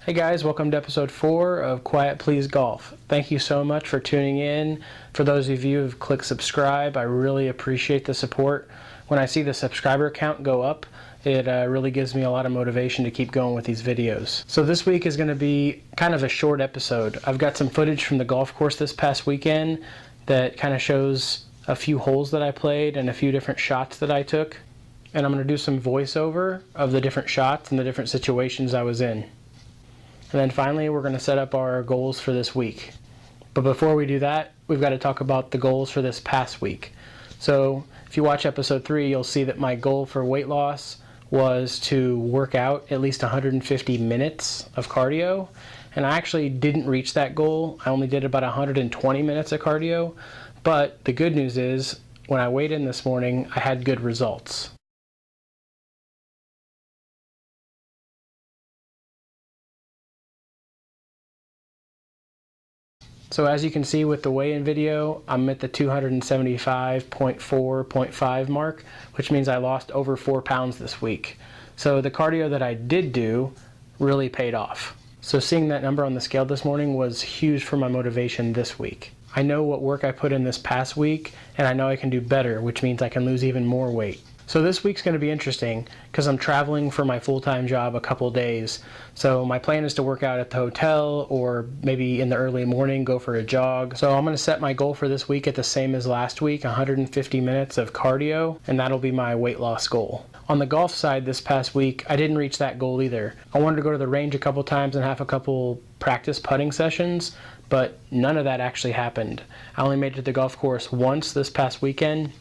Hey guys, welcome to episode 4 of Quiet Please Golf. Thank you so much for tuning in. For those of you who've clicked subscribe, I really appreciate the support. When I see the subscriber count go up, it really gives me a lot of motivation to keep going with these videos. So this week is going to be kind of a short episode. I've got some footage from the golf course this past weekend that kind of shows a few holes that I played and a few different shots that I took. And I'm going to do some voiceover of the different shots and the different situations I was in. And then finally, we're going to set up our goals for this week. But before we do that, we've got to talk about the goals for this past week. So if you watch episode 3, you'll see that my goal for weight loss was to work out at least 150 minutes of cardio. And I actually didn't reach that goal. I only did about 120 minutes of cardio. But the good news is, when I weighed in this morning, I had good results. So as you can see with the weigh-in video, I'm at the 275.4.5 mark, which means I lost over 4 pounds this week. So the cardio that I did do really paid off. So seeing that number on the scale this morning was huge for my motivation this week. I know what work I put in this past week, and I know I can do better, which means I can lose even more weight. So this week's going to be interesting because I'm traveling for my full-time job a couple days. So my plan is to work out at the hotel or maybe in the early morning go for a jog. So I'm going to set my goal for this week at the same as last week, 150 minutes of cardio, and that'll be my weight loss goal. On the golf side this past week, I didn't reach that goal either. I wanted to go to the range a couple times and have a couple practice putting sessions, but none of that actually happened. I only made it to the golf course once this past weekend,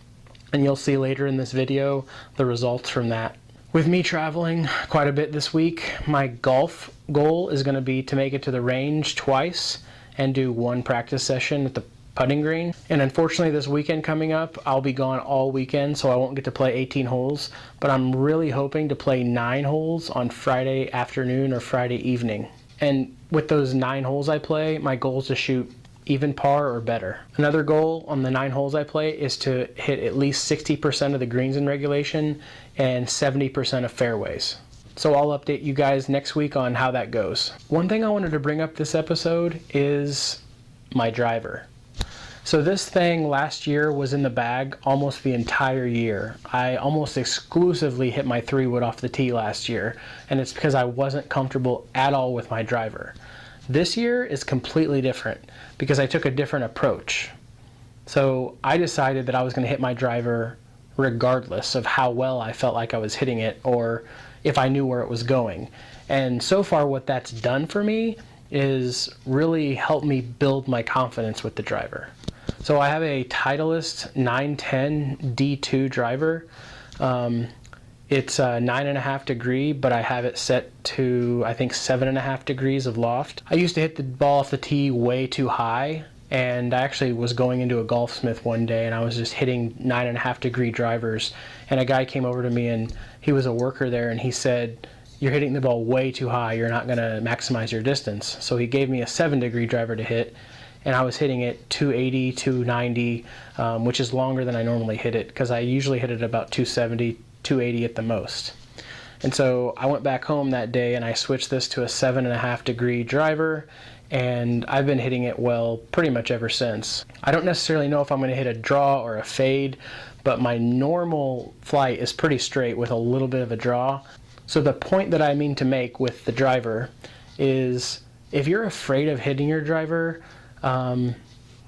and you'll see later in this video the results from that. With me traveling quite a bit this week, my golf goal is going to be to make it to the range twice and do one practice session at the putting green. And unfortunately this weekend coming up, I'll be gone all weekend, so I won't get to play 18 holes, but I'm really hoping to play 9 holes on Friday afternoon or Friday evening. And with those 9 holes I play, my goal is to shoot even par or better. Another goal on the 9 holes I play is to hit at least 60% of the greens in regulation and 70% of fairways. So I'll update you guys next week on how that goes. One thing I wanted to bring up this episode is my driver. So this thing last year was in the bag almost the entire year. I almost exclusively hit my 3-wood off the tee last year, and it's because I wasn't comfortable at all with my driver. This year is completely different because I took a different approach. So I decided that I was going to hit my driver regardless of how well I felt like I was hitting it or if I knew where it was going. And so far what that's done for me is really helped me build my confidence with the driver. So I have a Titleist 910 D2 driver. It's 9.5 degree, but I have it set to, I think, 7.5 degrees of loft. I used to hit the ball off the tee way too high, and I actually was going into a Golfsmith one day, and I was just hitting 9.5 degree drivers, and a guy came over to me, and he was a worker there, and he said, "You're hitting the ball way too high. You're not going to maximize your distance." So he gave me a 7 degree driver to hit, and I was hitting it 280, 290, which is longer than I normally hit it, because I usually hit it about 270, 280 at the most. And so I went back home that day and I switched this to a 7.5 degree driver, and I've been hitting it well pretty much ever since. I don't necessarily know if I'm going to hit a draw or a fade, but my normal flight is pretty straight with a little bit of a draw. So the point that I mean to make with the driver is if you're afraid of hitting your driver,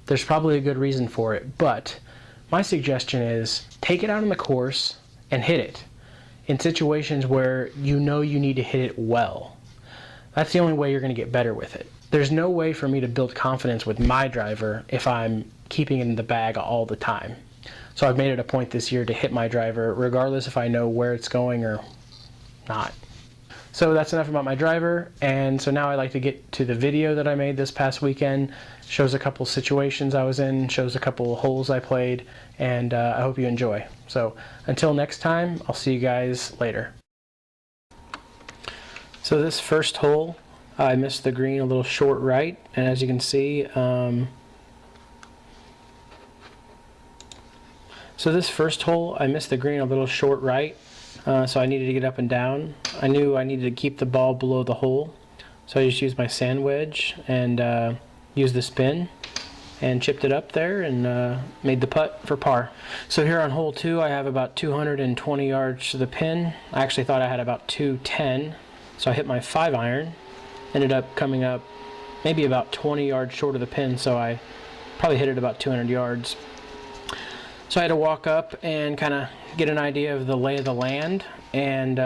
there's probably a good reason for it, but my suggestion is take it out on the course and hit it in situations where you know you need to hit it well. That's the only way you're going to get better with it. There's no way for me to build confidence with my driver if I'm keeping it in the bag all the time. So I've made it a point this year to hit my driver regardless if I know where it's going or not. So that's enough about my driver, and so now I'd like to get to the video that I made this past weekend. Shows a couple situations I was in, shows a couple holes I played, and I hope you enjoy. So until next time, I'll see you guys later. So this first hole, I missed the green a little short right, and as you can see, I missed the green a little short right. So I needed to get up and down. I knew I needed to keep the ball below the hole. So I just used my sand wedge and used the spin and chipped it up there and made the putt for par. So here on hole 2 I have about 220 yards to the pin. I actually thought I had about 210, so I hit my 5-iron. Ended up coming up maybe about 20 yards short of the pin, so I probably hit it about 200 yards. So I had to walk up and kind of get an idea of the lay of the land and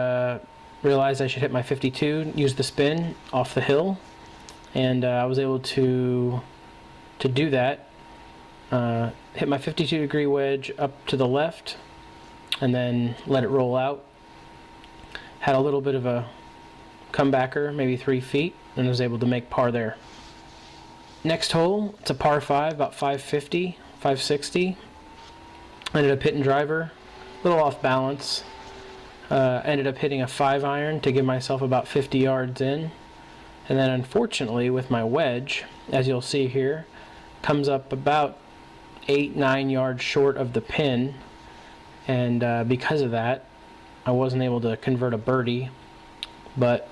realized I should hit my 52, use the spin off the hill, and I was able to do that. Hit my 52-degree wedge up to the left and then let it roll out. Had a little bit of a comebacker, maybe 3 feet, and was able to make par there. Next hole, it's a par 5, about 550, 560. Ended up hitting driver, a little off balance. Ended up hitting a 5-iron to give myself about 50 yards in. And then unfortunately with my wedge, as you'll see here, comes up about 8-9 yards short of the pin. And because of that, I wasn't able to convert a birdie. But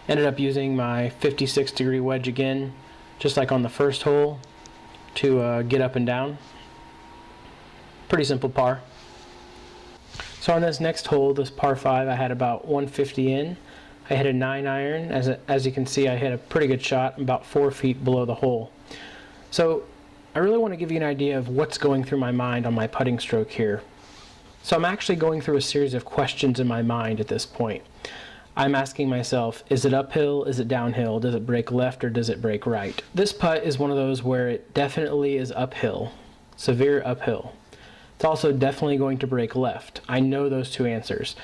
ended up using my 56-degree wedge again, just like on the first hole, to get up and down. Pretty simple par. So on this next hole, this par 5, I had about 150 in. I hit a 9-iron. As you can see, I hit a pretty good shot about 4 feet below the hole. So I really want to give you an idea of what's going through my mind on my putting stroke here. So I'm actually going through a series of questions in my mind at this point. I'm asking myself, is it uphill, is it downhill, does it break left or does it break right? This putt is one of those where it definitely is uphill, severe uphill. It's also definitely going to break left. I know those two answers.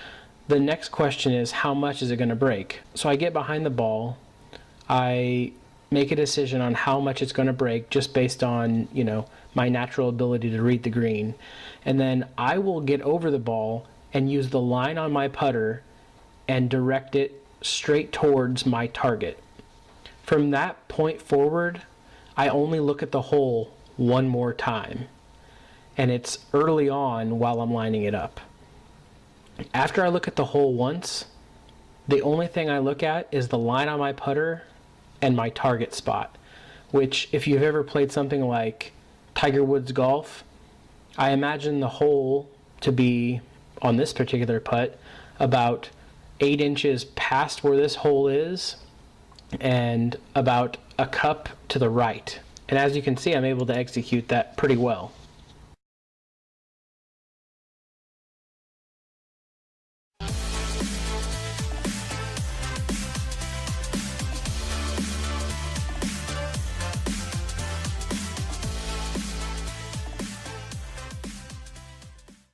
The next question is, how much is it going to break? So I get behind the ball, I make a decision on how much it's going to break just based on, my natural ability to read the green. And then I will get over the ball and use the line on my putter and direct it straight towards my target. From that point forward, I only look at the hole one more time. And it's early on while I'm lining it up. After I look at the hole once, the only thing I look at is the line on my putter and my target spot, which if you've ever played something like Tiger Woods golf, I imagine the hole to be, on this particular putt, about 8 inches past where this hole is and about a cup to the right. And as you can see, I'm able to execute that pretty well.